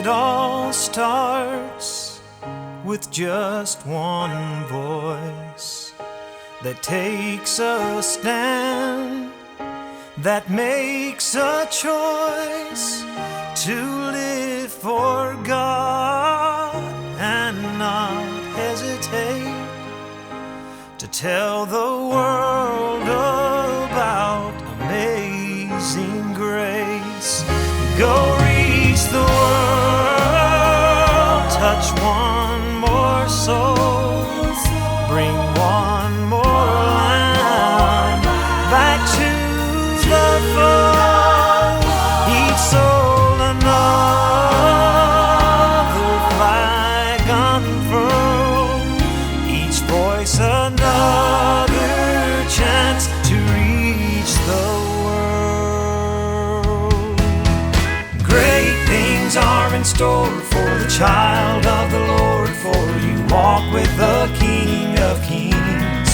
it all starts with just one voice that takes a stand, that makes a choice to live for God and not hesitate to tell the world about amazing grace. Go reach the world, touch one more soul, bring one more lamb back to the fold. Each soul another flag unfurled, each voice another chance to reach the world. Great things are in store for the child of the Lord, for you walk with the King of Kings.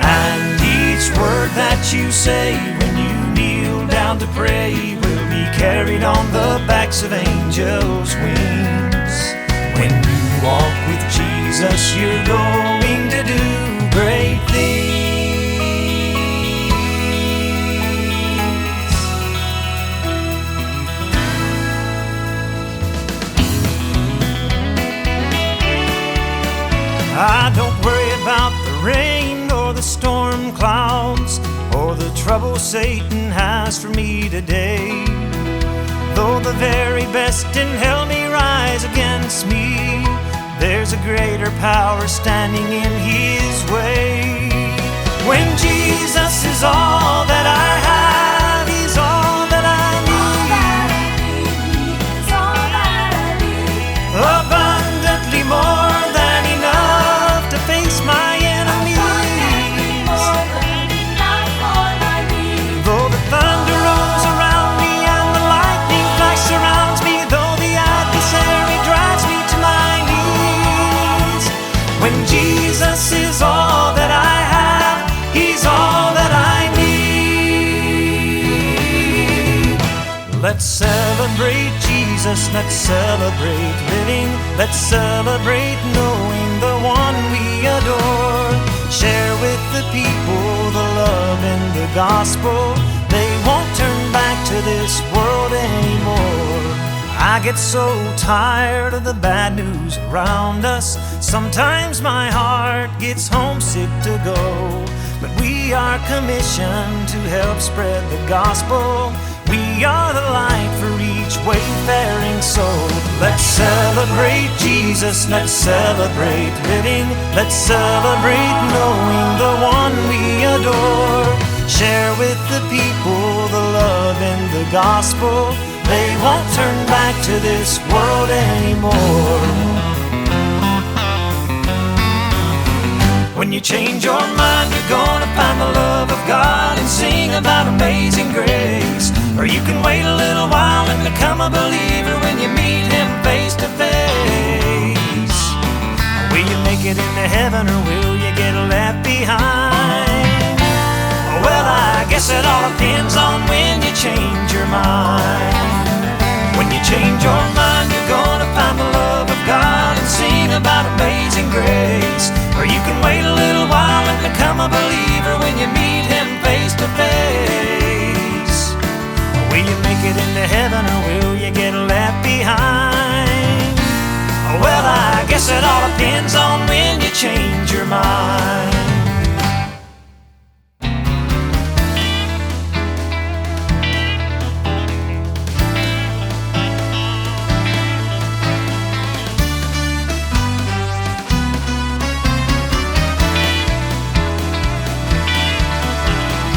And each word that you say when you kneel down to pray will be carried on the backs of angels' wings. When you walk with Jesus, you're going to do great things. I don't worry about the rain or the storm clouds or the trouble Satan has for me today. Though the very best in hell may rise against me, there's a greater power standing in his way. When Jesus is all that I have, he's all that I need. Abundantly more than enough to face my enemies. Though the thunder rolls around me and the lightning flash surrounds me, though the adversary drives me to my knees, when Jesus is all that I have, he's all that I need. Let's celebrate Jesus, let's celebrate living, let's celebrate knowing the one we adore. Share with the people the love in the gospel. They won't turn back to this world anymore. I get so tired of the bad news around us. Sometimes my heart gets homesick to go, but we are commissioned to help spread the gospel. We are the light for each wayfaring soul. Let's celebrate Jesus, let's celebrate living, let's celebrate knowing the one we adore. Share with the people the love in the gospel. They won't turn back to this world anymore. When you change your mind, you're gonna find the love of God and sing about amazing grace. Or you can wait a little while and become a believer when you meet him face to face. Will you make it into heaven or will you get left behind? Well, I guess it all depends on when you change your mind. When you change your mind, you're gonna find the love of God and sing about amazing grace. Or you can wait a little while and become a believer when you meet him face to face. Will you make it into heaven or will you get left behind? Well, I guess it all depends on when you change your mind.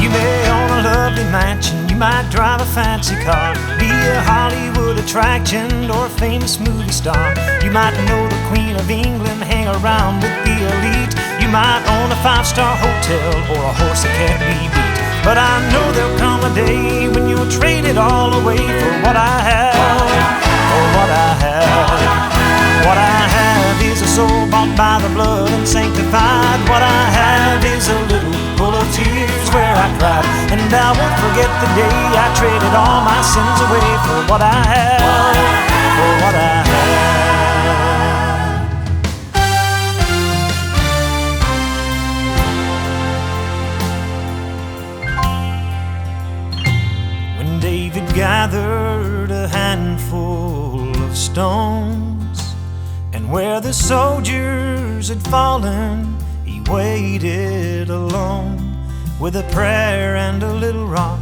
You may own a lovely mansion, you might drive a fancy car, be a Hollywood attraction or a famous movie star. You might know the Queen of England, hang around with the elite. You might own a 5-star hotel or a horse that can't be beat. But I know there'll come a day when you'll trade it all away for what I have, for what I have. What I have is a soul bought by the blood and sanctified. What I have is a little full of tears where I cried, and I won't forget the day I traded all my sins away for what I have, for what I have. stones, and where the soldiers had fallen, he waited alone. With a prayer and a little rock,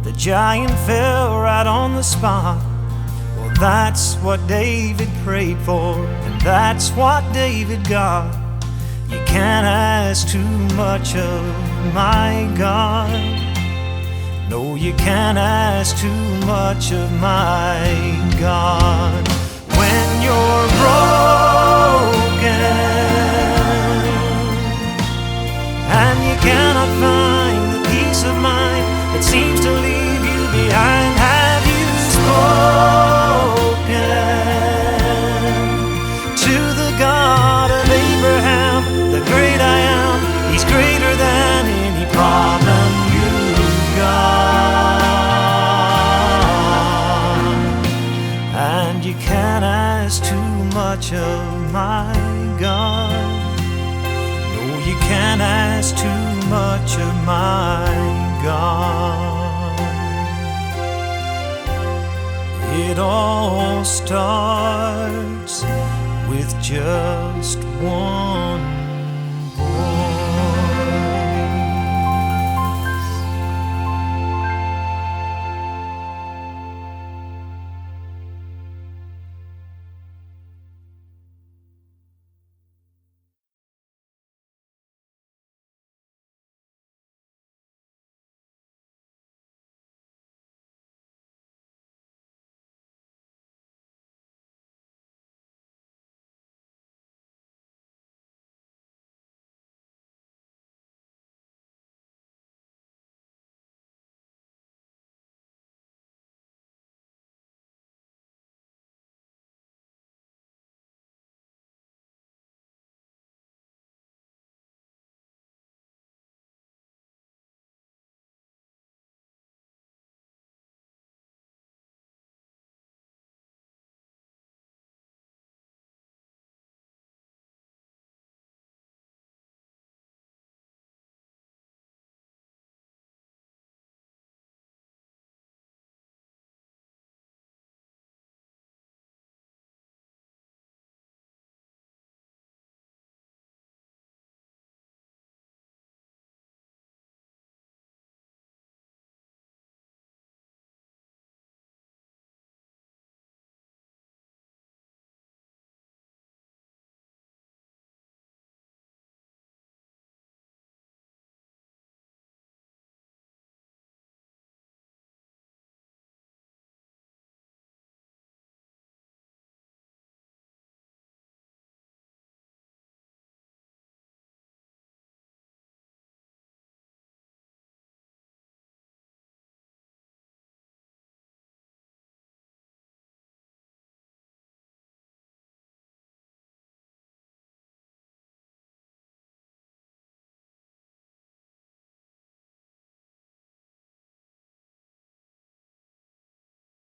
the giant fell right on the spot. Well, that's what David prayed for, and that's what David got. You can't ask too much of my God. No, you can't ask too much of my God. When you're broken and you cannot find the peace of mind that seems to leave you behind, have you spoken to the God of Abraham, the great I am? He's greater than any problem you've got. And you can't ask too much of my God. No, you can't ask too much of my God. It all starts with just one